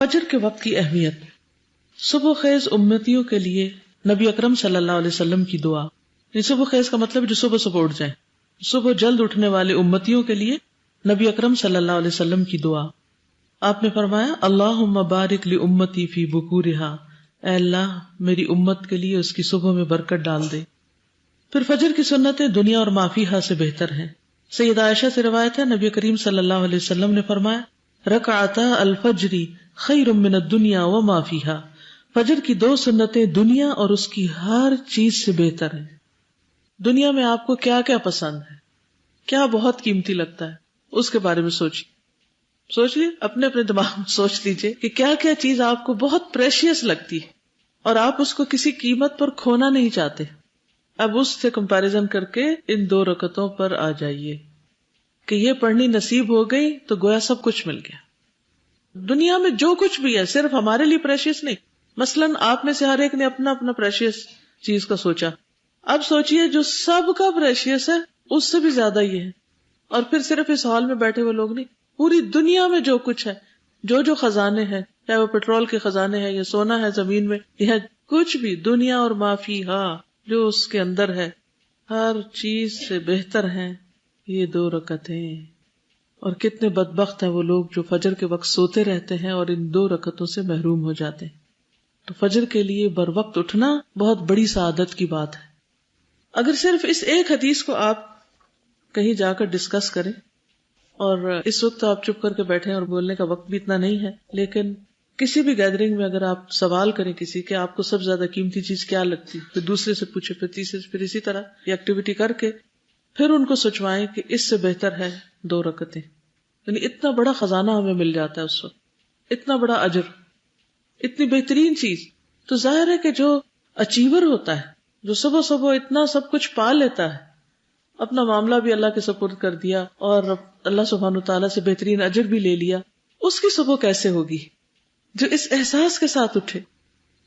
فجر کے وقت کی اہمیت. صبح خیز امتیوں کے لیے نبی اکرم صلی اللہ علیہ وسلم کی دعا. یہ صبح خیز کا مطلب جو صبح صبح اٹھ جائیں. صبح جلد اٹھنے والے امتیوں کے لیے نبی اکرم صلی اللہ علیہ وسلم کی دعا. آپ نے فرمایا اللہم بارک لامتی فی بکورہا، اے اللہ میری امت کے لیے اس کی صبح میں برکت ڈال دے. پھر فجر کی سنتیں دنیا اور ما فیہا سے بہتر ہیں. سیدہ عائشہ سے روایت ہے نبی کریم صلی اللہ علیہ وسلم نے فرمایا رکعتا الفجر خیر من الدنیا وما فیہا، فجر کی 2 سنتیں دنیا اور اس کی ہر چیز سے بہتر ہیں. دنیا میں آپ کو کیا کیا پسند ہے، کیا بہت قیمتی لگتا ہے، اس کے بارے میں سوچیے، اپنے دماغ میں سوچ لیجئے کہ کیا کیا چیز آپ کو بہت پریشیس لگتی ہے اور آپ اس کو کسی قیمت پر کھونا نہیں چاہتے. اب اس سے کمپیریزن کر کے ان 2 رکعتوں پر آ جائیے کہ یہ پڑھنی نصیب ہو گئی تو گویا سب کچھ مل گیا. دنیا میں جو کچھ بھی ہے صرف ہمارے لیے پریشیس نہیں. مثلاً آپ میں سے ہر ایک نے اپنا اپنا پریشیس چیز کا سوچا. اب سوچئے جو سب کا پریشیس ہے اس سے بھی زیادہ یہ ہے. اور پھر صرف اس ہال میں بیٹھے ہوئے لوگ نہیں، پوری دنیا میں جو کچھ ہے، جو خزانے ہیں، چاہے وہ پیٹرول کے خزانے ہیں یا سونا ہے زمین میں یا کچھ بھی، دنیا اور ما فیہا جو اس کے اندر ہے، ہر چیز سے بہتر ہیں یہ 2 رکعتیں. اور کتنے بدبخت ہیں وہ لوگ جو فجر کے وقت سوتے رہتے ہیں اور ان 2 رکعتوں سے محروم ہو جاتے ہیں. تو فجر کے لیے بر وقت اٹھنا بہت بڑی سعادت کی بات ہے. اگر صرف اس ایک حدیث کو آپ کہیں جا کر ڈسکس کریں، اور اس وقت آپ چپ کر کے بیٹھے اور بولنے کا وقت بھی اتنا نہیں ہے، لیکن کسی بھی گیدرنگ میں اگر آپ سوال کریں کسی کہ آپ کو سب سے زیادہ قیمتی چیز کیا لگتی، پھر دوسرے سے پوچھے، پھر تیسرے سے، پھر اسی طرح یہ ایکٹیویٹی کر کے پھر ان کو سوچوائیں کہ اس سے بہتر ہے 2 رکعتیں. یعنی اتنا بڑا خزانہ ہمیں مل جاتا ہے اس وقت، اتنا بڑا اجر، اتنی بہترین چیز. تو ظاہر ہے کہ جو اچیور ہوتا ہے، جو صبح صبح اتنا سب کچھ پا لیتا ہے، اپنا معاملہ بھی اللہ کے سپرد کر دیا اور اللہ سبحانہ وتعالیٰ سے بہترین اجر بھی لے لیا، اس کی صبح کیسے ہوگی جو اس احساس کے ساتھ اٹھے؟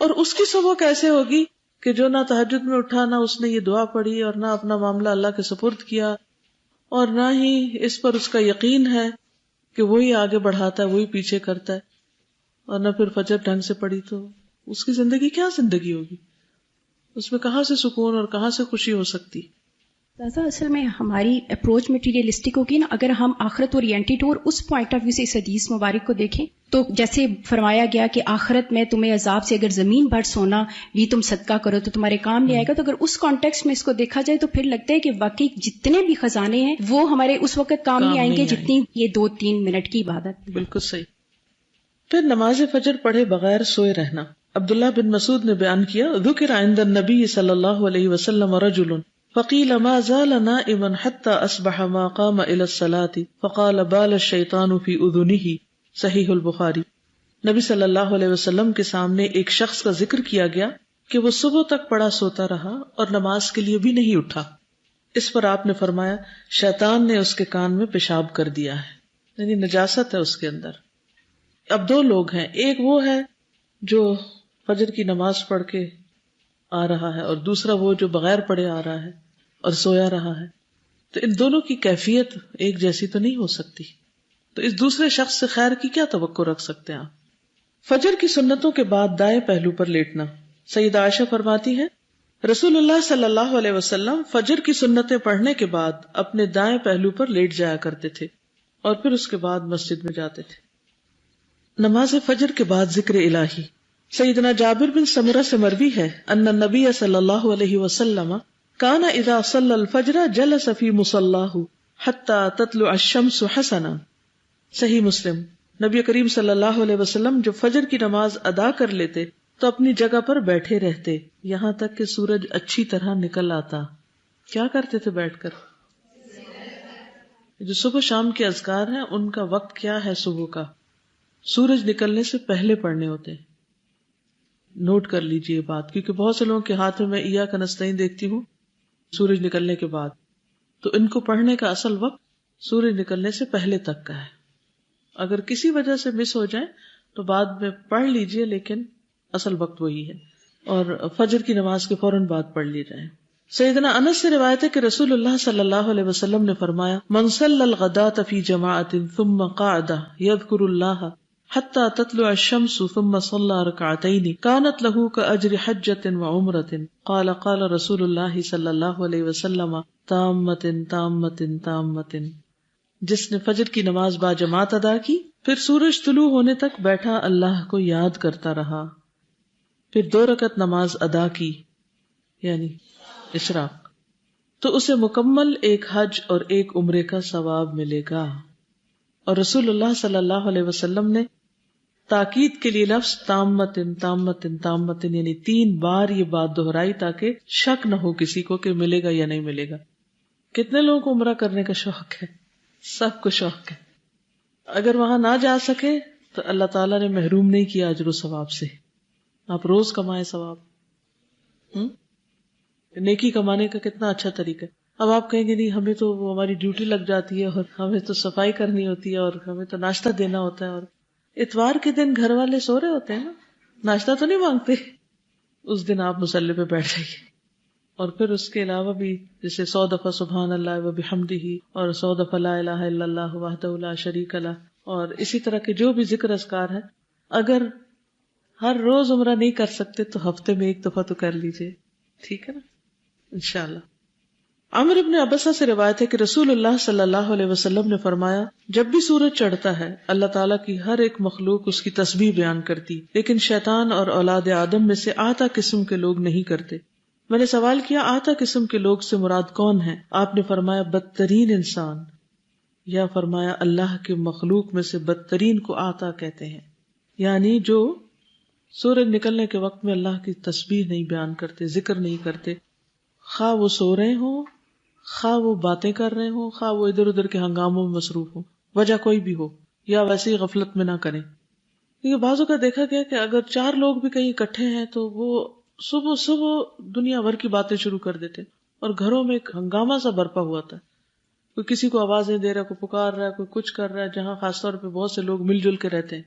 اور اس کی صبح کیسے ہوگی کہ جو نہ تہجد میں اٹھا، نہ اس نے یہ دعا پڑھی اور نہ اپنا معاملہ اللہ کے سپرد کیا، اور نہ ہی اس پر اس کا یقین ہے کہ وہی آگے بڑھاتا ہے، وہی پیچھے کرتا ہے، اور نہ پھر فجر ڈھنگ سے پڑھی، تو اس کی زندگی کیا زندگی ہوگی؟ اس میں کہاں سے سکون اور کہاں سے خوشی ہو سکتی؟ اصل میں ہماری اپروچ مٹیریلسٹک ہوگی نا. اگر ہم آخرت اورینٹڈ اور اس پوائنٹ آف ویو سے اس حدیث مبارک کو دیکھیں تو جیسے فرمایا گیا کہ آخرت میں تمہیں عذاب سے اگر زمین بھر سونا بھی تم صدقہ کرو تو تمہارے کام نہیں آئے گا. تو اگر اس کانٹیکسٹ میں اس کو دیکھا جائے تو پھر لگتا ہے کہ واقعی جتنے بھی خزانے ہیں وہ ہمارے اس وقت کام نہیں آئیں گے جتنی یہ 2-3 منٹ کی عبادت. بالکل صحیح. پھر نماز فجر پڑھے بغیر سوئے رہنا. عبداللہ بن مسعود نے بیان کیا ذکر عند النبی صلی اللہ علیہ وسلم رجل فقیل ما زال نائما حتى اصبح ما قام الى الصلاة فقال بال الشیطان فی اذنه. صحیح البخاری. نبی صلی اللہ علیہ وسلم کے سامنے ایک شخص کا ذکر کیا گیا کہ وہ صبح تک پڑا سوتا رہا اور نماز کے لیے بھی نہیں اٹھا. اس پر آپ نے فرمایا شیطان نے اس کے کان میں پیشاب کر دیا ہے، یعنی نجاست ہے اس کے اندر. اب 2 لوگ ہیں، ایک وہ ہے جو فجر کی نماز پڑھ کے آ رہا ہے اور دوسرا وہ جو بغیر پڑھے آ رہا ہے اور سویا رہا ہے. تو ان دونوں کی کیفیت ایک جیسی تو نہیں ہو سکتی. تو اس دوسرے شخص سے خیر کی کیا توقع رکھ سکتے ہیں آپ؟ فجر کی سنتوں کے بعد دائیں پہلو پر لیٹنا. سیدہ عائشہ فرماتی ہے رسول اللہ صلی اللہ علیہ وسلم فجر کی سنتیں پڑھنے کے بعد اپنے دائیں پہلو پر لیٹ جایا کرتے تھے اور پھر اس کے بعد مسجد میں جاتے تھے. نماز فجر کے بعد ذکر الہی. سیدنا جابر بن سمرہ سے مروی ہے ان النبی صلی اللہ علیہ وسلم کان اذا صلی الفجر جلس فی مصلاہ حتی تطلع الشمس حسنا. صحیح مسلم. نبی کریم صلی اللہ علیہ وسلم جو فجر کی نماز ادا کر لیتے تو اپنی جگہ پر بیٹھے رہتے یہاں تک کہ سورج اچھی طرح نکل آتا. کیا کرتے تھے بیٹھ کر؟ جو صبح شام کے اذکار ہیں ان کا وقت کیا ہے؟ صبح کا سورج نکلنے سے پہلے پڑھنے ہوتے. نوٹ کر لیجئے بات، کیونکہ بہت سے لوگوں کے ہاتھ میں ایاک نستعین دیکھتی ہوں سورج نکلنے کے بعد. تو ان کو پڑھنے کا اصل وقت سورج نکلنے سے پہلے تک کا ہے. اگر کسی وجہ سے مس ہو جائے تو بعد میں پڑھ لیجئے، لیکن اصل وقت وہی ہے، اور فجر کی نماز کے فوراً بعد پڑھ لی جائے. سیدنا انس سے روایت ہے کہ رسول اللہ صلی اللہ علیہ وسلم نے فرمایا من صلی الغداۃ فی جماعۃ ثم قعد یذکر اللہ حتى تطلع الشمس ثم صلى ركعتين كانت له كأجر حجة وعمرة قال قال رسول الله صلى الله عليه وسلم تامة تامة تامة. جس نے فجر کی نماز با جماعت ادا کی پھر سورج طلوع ہونے تک بیٹھا اللہ کو یاد کرتا رہا، پھر 2 رکعت نماز ادا کی یعنی اشراق، تو اسے مکمل ایک حج اور ایک عمرے کا ثواب ملے گا. اور رسول اللہ صلی اللہ علیہ وسلم نے تاکید کے لیے لفظ تامتن تامتن تامتن یعنی 3 بار یہ بات دہرائی تاکہ شک نہ ہو کسی کو کہ ملے گا یا نہیں ملے گا. کتنے لوگوں کو عمرہ کرنے کا شوق ہے؟ سب کو شوق ہے. اگر وہاں نہ جا سکے تو اللہ تعالیٰ نے محروم نہیں کیا اجر و ثواب سے. آپ روز کمائیں ثواب. نیکی کمانے کا کتنا اچھا طریقہ ہے. اب آپ کہیں گے نہیں ہمیں تو وہ ہماری ڈیوٹی لگ جاتی ہے اور ہمیں تو صفائی کرنی ہوتی ہے اور ہمیں تو ناشتہ دینا ہوتا ہے، اور اتوار کے دن گھر والے سو رہے ہوتے ہیں نا، ناشتہ تو نہیں مانگتے. اس دن آپ مصلی پہ بیٹھ جائیے. اور پھر اس کے علاوہ بھی جیسے 100 دفعہ سبحان اللہ و بحمدہ اور 100 دفعہ لا الہ الا اللہ وحدہ لا شریک لہ، اور اسی طرح کے جو بھی ذکر اذکار ہے. اگر ہر روز عمرہ نہیں کر سکتے تو ہفتے میں 1 دفعہ تو کر لیجئے، ٹھیک ہے نا، انشاءاللہ. عمرو بن عبسہ سے روایت ہے کہ رسول اللہ صلی اللہ علیہ وسلم نے فرمایا جب بھی سورج چڑھتا ہے اللہ تعالیٰ کی ہر ایک مخلوق اس کی تسبیح بیان کرتی، لیکن شیطان اور اولاد آدم میں سے آتا قسم کے لوگ نہیں کرتے. میں نے سوال کیا آتا قسم کے لوگ سے مراد کون ہیں؟ آپ نے فرمایا بدترین انسان، یا فرمایا اللہ کے مخلوق میں سے بدترین کو آتا کہتے ہیں، یعنی جو سورج نکلنے کے وقت میں اللہ کی تسبیح نہیں بیان کرتے، ذکر نہیں کرتے، خواہ وہ سو رہے ہوں، خواہ وہ باتیں کر رہے ہوں، خواہ وہ ادھر ادھر کے ہنگاموں میں مصروف ہوں، وجہ کوئی بھی ہو، یا ویسے ہی غفلت میں نہ کریں. کیونکہ بعضوں کا دیکھا گیا کہ اگر 4 لوگ بھی کہیں اکٹھے ہیں تو وہ صبح صبح دنیا بھر کی باتیں شروع کر دیتے اور گھروں میں ایک ہنگامہ سا برپا ہوا تھا. کوئی کسی کو آوازیں دے رہا ہے، کوئی پکار رہا ہے، کوئی کچھ کر رہا ہے، جہاں خاص طور پہ بہت سے لوگ مل جل کے رہتے ہیں.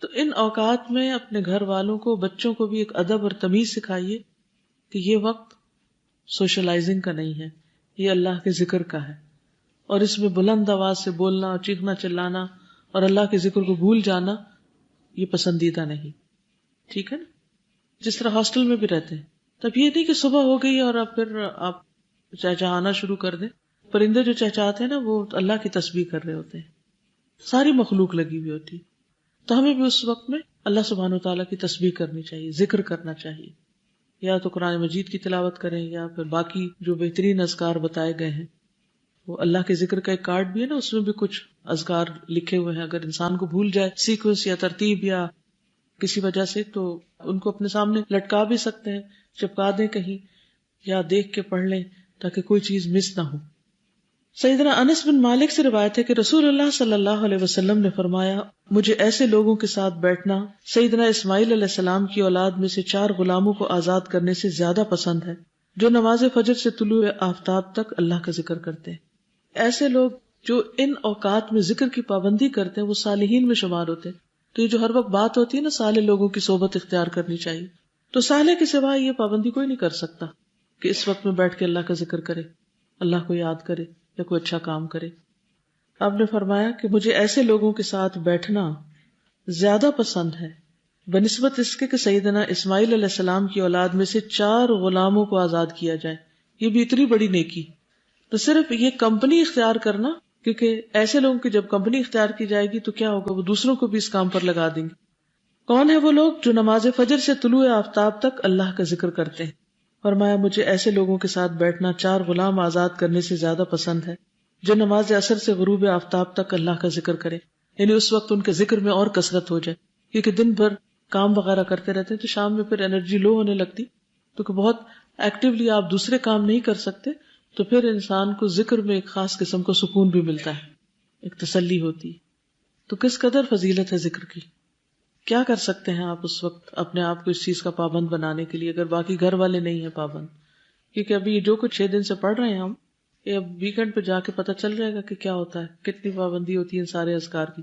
تو ان اوقات میں اپنے گھر والوں کو، بچوں کو بھی ایک ادب اور تمیز سکھائیے کہ یہ وقت سوشلائزنگ کا نہیں ہے، یہ اللہ کے ذکر کا ہے، اور اس میں بلند آواز سے بولنا اور چیخنا چلانا اور اللہ کے ذکر کو بھول جانا یہ پسندیدہ نہیں. ٹھیک ہے نا؟ جس طرح ہاسٹل میں بھی رہتے ہیں، تب یہ نہیں کہ صبح ہو گئی اور اب پھر آپ چہچہانا شروع کر دیں. پرندے جو چہچہاتے ہیں نا وہ اللہ کی تسبیح کر رہے ہوتے ہیں، ساری مخلوق لگی ہوئی ہوتی. تو ہمیں بھی اس وقت میں اللہ سبحانہ وتعالیٰ کی تسبیح کرنی چاہیے، ذکر کرنا چاہیے. یا تو قرآن مجید کی تلاوت کریں یا پھر باقی جو بہترین اذکار بتائے گئے ہیں. وہ اللہ کے ذکر کا ایک کارڈ بھی ہے نا، اس میں بھی کچھ اذکار لکھے ہوئے ہیں. اگر انسان کو بھول جائے سیکوینس یا ترتیب یا کسی وجہ سے، تو ان کو اپنے سامنے لٹکا بھی سکتے ہیں، چپکا دیں کہیں یا دیکھ کے پڑھ لیں تاکہ کوئی چیز مس نہ ہو. سیدنا انس بن مالک سے روایت ہے کہ رسول اللہ صلی اللہ علیہ وسلم نے فرمایا مجھے ایسے لوگوں کے ساتھ بیٹھنا سیدنا اسماعیل علیہ السلام کی اولاد میں سے 4 غلاموں کو آزاد کرنے سے زیادہ پسند ہے جو نماز فجر سے طلوع آفتاب تک اللہ کا ذکر کرتے ہیں. ایسے لوگ جو ان اوقات میں ذکر کی پابندی کرتے ہیں وہ صالحین میں شمار ہوتے ہیں. تو یہ جو ہر وقت بات ہوتی ہے نا صالح لوگوں کی صحبت اختیار کرنی چاہیے، تو صالح کے سوا یہ پابندی کوئی نہیں کر سکتا کہ اس وقت میں بیٹھ کے اللہ کا ذکر کرے، اللہ کو یاد کرے یا کوئی اچھا کام کرے. آپ نے فرمایا کہ مجھے ایسے لوگوں کے ساتھ بیٹھنا زیادہ پسند ہے بنسبت اس کے کہ سیدنا اسماعیل علیہ السلام کی اولاد میں سے 4 غلاموں کو آزاد کیا جائے. یہ بھی اتنی بڑی نیکی. تو صرف یہ کمپنی اختیار کرنا، کیونکہ ایسے لوگوں کی جب کمپنی اختیار کی جائے گی تو کیا ہوگا، وہ دوسروں کو بھی اس کام پر لگا دیں گے. کون ہے وہ لوگ جو نماز فجر سے طلوع آفتاب تک اللہ کا ذکر کرتے ہیں؟ فرمایا مجھے ایسے لوگوں کے ساتھ بیٹھنا 4 غلام آزاد کرنے سے زیادہ پسند ہے جو نماز عصر سے غروب آفتاب تک اللہ کا ذکر کرے، یعنی اس وقت ان کے ذکر میں اور کثرت ہو جائے. کیونکہ دن بھر کام وغیرہ کرتے رہتے ہیں تو شام میں پھر انرجی لو ہونے لگتی، تو کہ بہت ایکٹیولی آپ دوسرے کام نہیں کر سکتے، تو پھر انسان کو ذکر میں ایک خاص قسم کو سکون بھی ملتا ہے، ایک تسلی ہوتی. تو کس قدر فضیلت ہے ذکر کی. کیا کر سکتے ہیں آپ اس وقت اپنے آپ کو اس چیز کا پابند بنانے کے لیے، اگر باقی گھر والے نہیں ہیں پابند؟ کیونکہ ابھی جو کچھ 6 دن سے پڑھ رہے ہیں ہم، یہ اب ویکنڈ پہ جا کے پتہ چل جائے گا کہ کیا ہوتا ہے، کتنی پابندی ہوتی ہے ان سارے اذکار کی.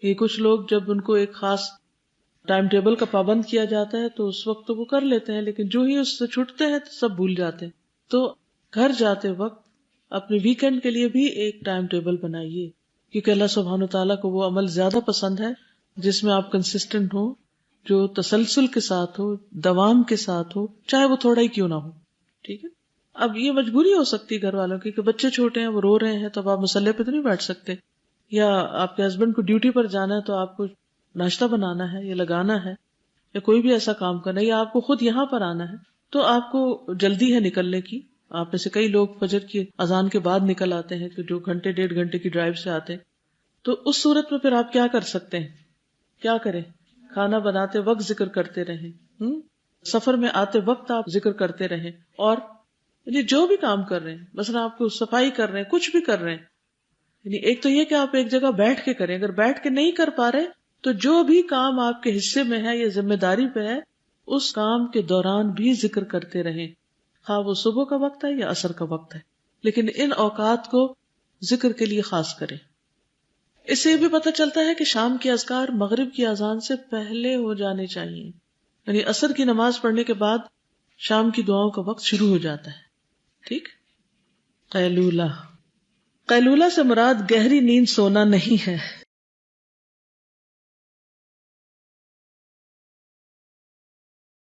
یہ کچھ لوگ جب ان کو ایک خاص ٹائم ٹیبل کا پابند کیا جاتا ہے تو اس وقت تو وہ کر لیتے ہیں، لیکن جو ہی اس سے چھٹتے ہیں تو سب بھول جاتے ہیں. تو گھر جاتے وقت اپنے ویکنڈ کے لیے بھی ایک ٹائم ٹیبل بنائیے، کیونکہ اللہ سبحانہ تعالیٰ کو وہ عمل زیادہ پسند ہے جس میں آپ کنسسٹنٹ ہو، جو تسلسل کے ساتھ ہو، دوام کے ساتھ ہو، چاہے وہ تھوڑا ہی کیوں نہ ہو. ٹھیک ہے. اب یہ مجبوری ہو سکتی ہے گھر والوں کی کہ بچے چھوٹے ہیں، وہ رو رہے ہیں، تو اب آپ مسلح پہ تو نہیں بیٹھ سکتے، یا آپ کے ہسبینڈ کو ڈیوٹی پر جانا ہے تو آپ کو ناشتہ بنانا ہے یا لگانا ہے یا کوئی بھی ایسا کام کرنا ہے، یا آپ کو خود یہاں پر آنا ہے، تو آپ کو جلدی ہے نکلنے کی. آپ میں سے کئی لوگ فجر کی اذان کے بعد نکل آتے ہیں کہ جو گھنٹے 1.5 گھنٹے کی ڈرائیو سے آتے ہیں. تو اس صورت میں پھر آپ کیا کر سکتے ہیں؟ کیا کریں؟ کھانا بناتے وقت ذکر کرتے رہیں، سفر میں آتے وقت آپ ذکر کرتے رہیں، اور یعنی جو بھی کام کر رہے ہیں، مثلا آپ کو صفائی کر رہے ہیں، کچھ بھی کر رہے ہیں، یعنی ایک تو یہ کہ آپ ایک جگہ بیٹھ کے کریں. اگر بیٹھ کے نہیں کر پا رہے تو جو بھی کام آپ کے حصے میں ہے یا ذمہ داری پہ ہے، اس کام کے دوران بھی ذکر کرتے رہیں، خواہ وہ صبح کا وقت ہے یا عصر کا وقت ہے، لیکن ان اوقات کو ذکر کے لیے خاص کریں. اس سے یہ بھی پتہ چلتا ہے کہ شام کے اذکار مغرب کی اذان سے پہلے ہو جانے چاہیے، یعنی عصر کی نماز پڑھنے کے بعد شام کی دعاؤں کا وقت شروع ہو جاتا ہے. ٹھیک. قیلولہ، قیلولہ سے مراد گہری نیند سونا نہیں ہے